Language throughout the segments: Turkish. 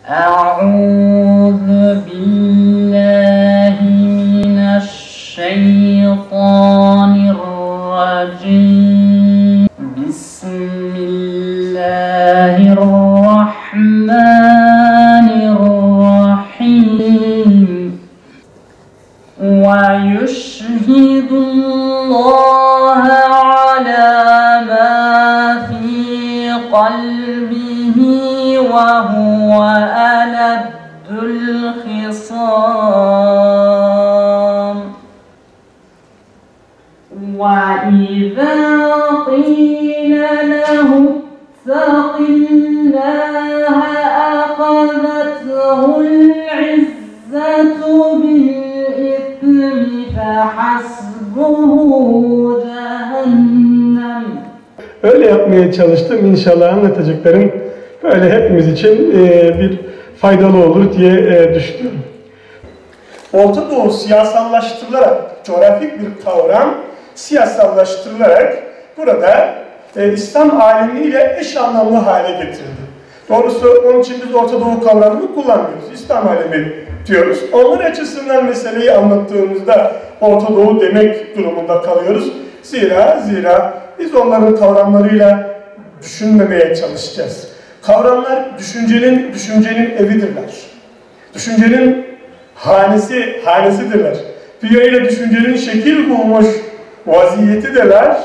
أعوذ بالله من الشيطان الرجيم بسم الله الرحمن الرحيم ويشهد الله على ما في قلبه وهو ألد الخصام وإذا قيل له اتق الله أخذته العزة بالإثم فحسبه جهنم. Öyle yapmaya çalıştım. İnşallah anlatacaklarım böyle hepimiz için bir faydalı olur diye düşünüyorum. Orta Doğu siyasallaştırılarak, coğrafik bir kavram siyasallaştırılarak burada İslam alemiyle eş anlamlı hale getirildi. Doğrusu onun için biz Orta Doğu kavramını kullanmıyoruz. İslam alemi diyoruz. Onlar açısından meseleyi anlattığımızda Orta Doğu demek durumunda kalıyoruz. Zira biz onların kavramlarıyla düşünmemeye çalışacağız. Kavramlar düşüncenin evidirler. Düşüncenin hanesidirler. Bir yönüyle düşüncenin şekil bulmuş vaziyetidirler.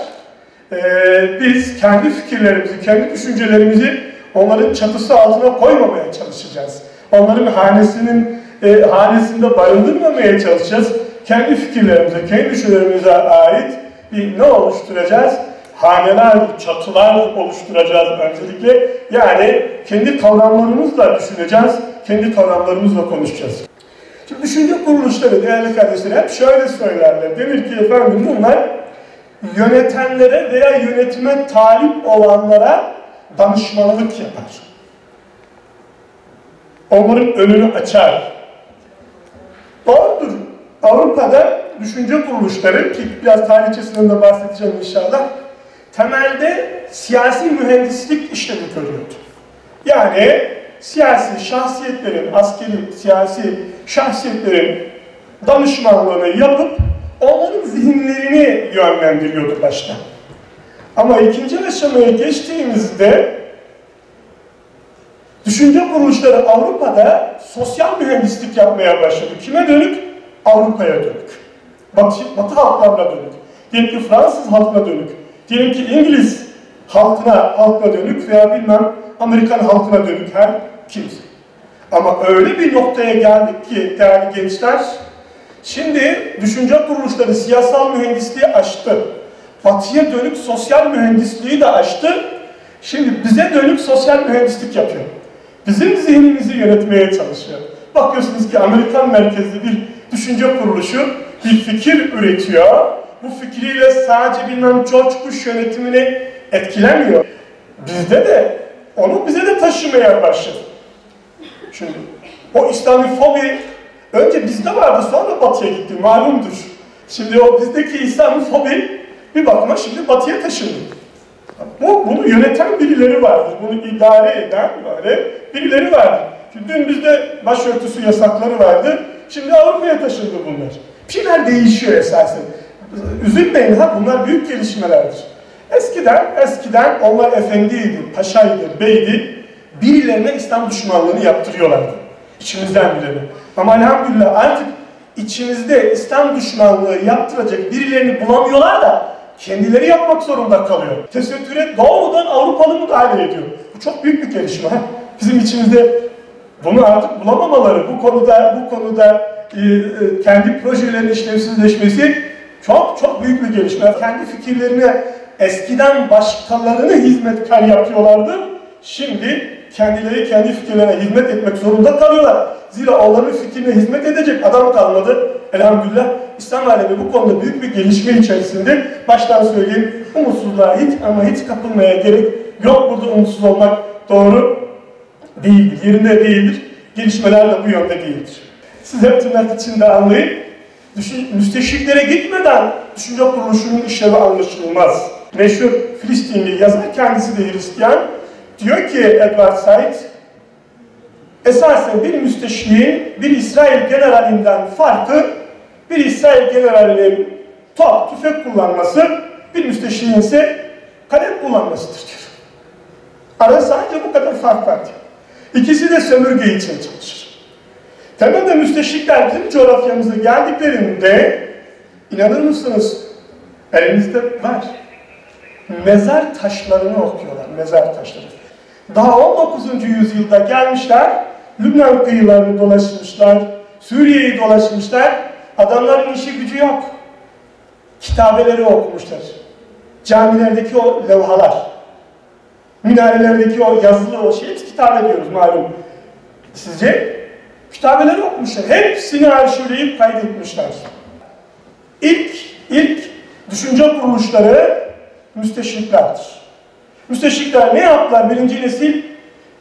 Biz kendi fikirlerimizi, kendi düşüncelerimizi onların çatısı altına koymamaya çalışacağız. Onların hanesinde barındırmamaya çalışacağız. Kendi fikirlerimize, kendi düşüncelerimize ait bir ne oluşturacağız? Haneler, çatılar oluşturacağız öncelikle. Yani kendi kavramlarımızla düşüneceğiz, kendi kavramlarımızla konuşacağız. Şimdi düşünce kuruluşları değerli kardeşler hep şöyle söylerler. Denir ki efendim bunlar yönetenlere veya yönetime talip olanlara danışmanlık yapar. Onların önünü açar. Doğrudur. Avrupa'da düşünce kuruluşları, ki biraz tarihçesinden de bahsedeceğim inşallah, temelde siyasi mühendislik işlevi görüyordu. Yani siyasi şahsiyetlerin, askeri siyasi şahsiyetlerin danışmanlığını yapıp onların zihinlerini yönlendiriyordu başta. Ama ikinci aşamaya geçtiğimizde düşünce kuruluşları Avrupa'da sosyal mühendislik yapmaya başladı. Kime dönük? Avrupa'ya dönük. Batı halklarına dönük. Diyelim ki Fransız halkına dönük. Diyelim ki İngiliz halkına dönük veya bilmem Amerikan halkına dönük her kimse. Ama öyle bir noktaya geldik ki değerli gençler, şimdi düşünce kuruluşları siyasal mühendisliği aştı. Batıya dönük sosyal mühendisliği de aştı. Şimdi bize dönük sosyal mühendislik yapıyor. Bizim zihnimizi yönetmeye çalışıyor. Bakıyorsunuz ki Amerikan merkezli bir düşünce kuruluşu bir fikir üretiyor. Bu fikriyle sadece bilmem George Bush yönetimini etkilemiyor. Onu bize de taşımaya başladı. Şimdi o İslamifobi önce bizde vardı, sonra Batı'ya gitti, malumdur. Şimdi o bizdeki İslamifobi bir bakıma şimdi Batı'ya taşındı. Bunu yöneten birileri vardır, bunu idare eden birileri vardır. Şimdi dün bizde başörtüsü yasakları vardı, şimdi Avrupa'ya taşındı bunlar. Bir şeyler değişiyor esasen. Üzülmeyin bunlar büyük gelişmelerdir. Eskiden onlar efendiydi, paşaydı, beydi. Birilerine İslam düşmanlığını yaptırıyorlardı. İçimizden birileri. Ama elhamdülillah artık içimizde İslam düşmanlığı yaptıracak birilerini bulamıyorlar da kendileri yapmak zorunda kalıyor. Tesettüre doğrudan Avrupalı müdahale ediyor. Bu çok büyük bir gelişme. Bizim içimizde bunu artık bulamamaları, bu konuda kendi projelerin işlevsizleşmesi çok büyük bir gelişme. Kendi fikirlerine eskiden başkalarını hizmetkar yapıyorlardı. Şimdi kendileri kendi fikirlerine hizmet etmek zorunda kalıyorlar. Zira onların fikrine hizmet edecek adam kalmadı. Elhamdülillah İslam alemi bu konuda büyük bir gelişme içerisinde. Baştan söyleyeyim, umutsuzluğa hiç kapılmaya gerek yok. Burada umutsuz olmak doğru değildir, yerinde değildir. Gelişmeler de bu yönde değildir. Siz hep tırnak içinde anlayın. Müsteşriklere gitmeden düşünce kuruluşunun işlevi anlaşılmaz. Meşhur Filistinli yazar, kendisi de Hristiyan, diyor ki Edward Said, esasen bir müsteşriğin bir İsrail generalinden farkı, bir İsrail generalinin top, tüfek kullanması, bir müsteşriğin ise kalem kullanmasıdır diyor. Arada sadece bu kadar fark var diyor. İkisi de sömürge için çalışır. Temelde müsteşrikler bizim coğrafyamıza geldiklerinde, inanır mısınız, elimizde var. Mezar taşlarını okuyorlar, mezar taşları. Daha 19. yüzyılda gelmişler, Lübnan kıyılarını dolaşmışlar, Suriye'yi dolaşmışlar, adamların işi gücü yok. Kitabeleri okumuşlar. Camilerdeki o levhalar, minarelerdeki o yazılı o şey, kitabe diyoruz malum. Sizce? Kitabeleri okumuşlar. Hepsini arşivleyip kaydetmişler. İlk düşünce kuruluşları müsteşriklerdir. Müsteşrikler ne yaptılar? Birinci nesil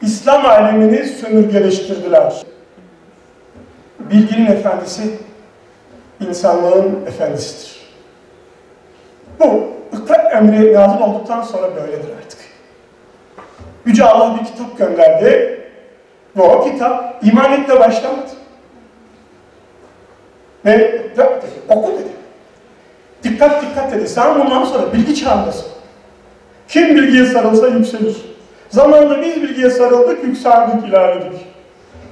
İslam alemini sömürgeleştirdiler. Bilginin efendisi, insanlığın efendisidir. Bu, ikra emri nazil olduktan sonra böyledir artık. Yüce Allah bir kitap gönderdi ve o kitap iman etmeye başlamadı. Ve oku dedi. Dikkat dedi. Sen bundan sonra bilgi çağındasın. Kim bilgiye sarılsa yükselir. Zamanında biz bilgiye sarıldık, yükseldik, ilerledik.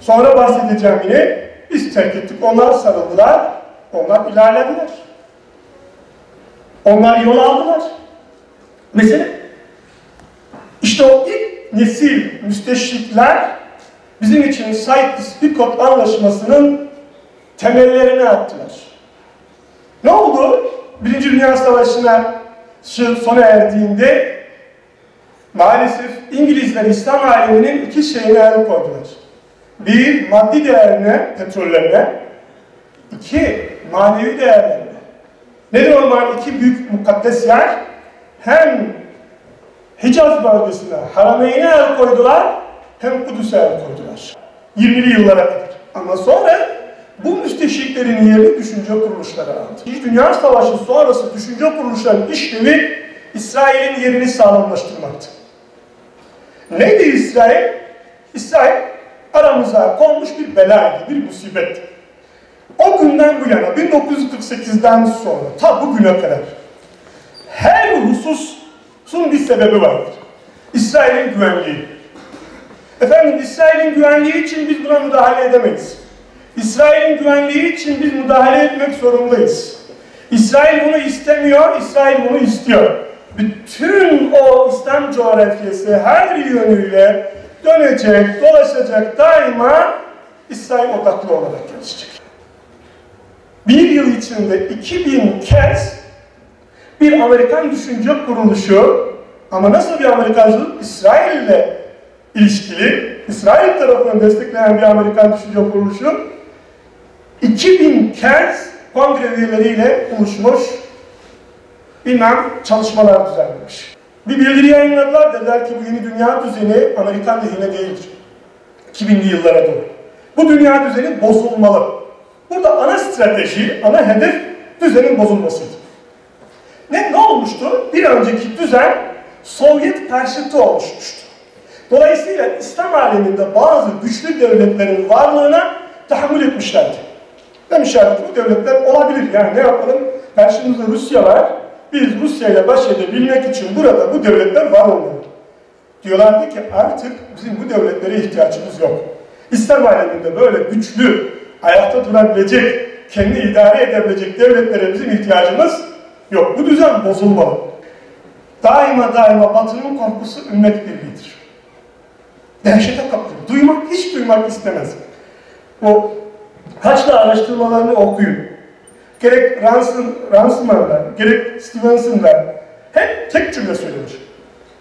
Sonra bahsedeceğim yine, biz terk ettik, onlar sarıldılar, onlar ilerlediler. Onlar yol aldılar. Mesela, işte o ilk nesil müsteşrikler, bizim için Sykes-Picot Anlaşması'nın temellerini attılar. Ne oldu? Birinci Dünya Savaşı'na sona erdiğinde maalesef İngilizler İslam aleminin iki şeyine el koydular. Bir, maddi değerine, petrollerine. İki, manevi değerlerine. Nedir onlar? İki büyük mukaddes yer. Hem Hicaz bölgesine, Harameyn'e el koydular, hem Kudüs'e el koydular. 20'li yıllara kadar. Ama sonra bu müsteşriklerin yerini düşünce kuruluşları aldı. İkinci Dünya Savaşı sonrası düşünce kuruluşlarının işlevi İsrail'in yerini sağlamlaştırmaktı. Neydi İsrail? İsrail aramıza konmuş bir belaydı, bir musibet. O günden bu yana, 1948'den sonra, ta bugüne kadar her hususun bir sebebi vardır. İsrail'in güvenliği. Efendim, İsrail'in güvenliği için biz buna müdahale edemeyiz. İsrail'in güvenliği için biz müdahale etmek zorundayız. İsrail bunu istemiyor, İsrail bunu istiyor. Bütün o İslam coğrafyası her yönüyle dönecek, dolaşacak, daima İsrail odaklı olarak gelişecek. Bir yıl içinde 2000 kez bir Amerikan düşünce kuruluşu, ama nasıl bir Amerikancılık? İsrail'le ilişkili, İsrail tarafından destekleyen bir Amerikan düşünce kuruluşu 2000 kez kongre üyeleriyle buluşmuş, bilmem çalışmalar düzenlemiş. Bir bildiri yayınladılar, dediler ki bu yeni dünya düzeni Amerikan lehine değildir. 2000'li yıllara doğru. Bu dünya düzeni bozulmalı. Burada ana strateji, ana hedef düzenin bozulmasıydı. Ne olmuştu? Bir önceki düzen Sovyet karşıtı oluşmuştu. Dolayısıyla İslam aleminde bazı güçlü devletlerin varlığına tahammül etmişlerdi. Demişlerdi bu devletler olabilir, yani ne yapalım? Karşımızda Rusya var, biz Rusya ile baş edebilmek için burada bu devletler var olmalı. Diyorlardı ki artık bizim bu devletlere ihtiyacımız yok. İslam aleminde böyle güçlü, ayakta durabilecek, kendi idare edebilecek devletlere bizim ihtiyacımız yok. Bu düzen bozulmalı. Daima Batı'nın korkusu ümmet birliğidir. Dehşete kapılır. Hiç duymak istemez. O Haçlı araştırmalarını okuyun. Gerek Ransman'da, gerek Stevenson'da hep tek cümle söylenir.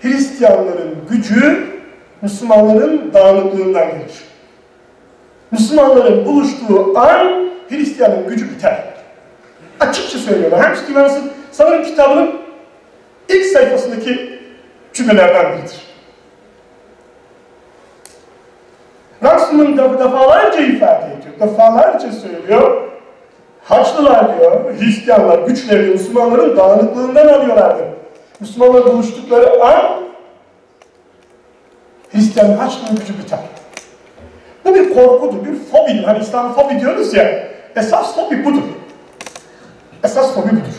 Hristiyanların gücü Müslümanların dağınıklığından gelir. Müslümanların buluştuğu an Hristiyanın gücü biter. Açıkça söylüyorlar. Hem Stevenson sanırım kitabının ilk sayfasındaki cümlelerden biridir. Ransman defalarca ifade ediyor, defalarca söylüyor. Haçlılar diyor, Hristiyanlar güçlerini Müslümanların dağınıklığından alıyorlardı. Müslümanlar buluştukları an Hristiyanın Haçlı'nın gücü biter. Bu bir korkudur, bir fobi. Hani İslamofobi diyoruz ya, esas fobi budur. Esas fobi budur.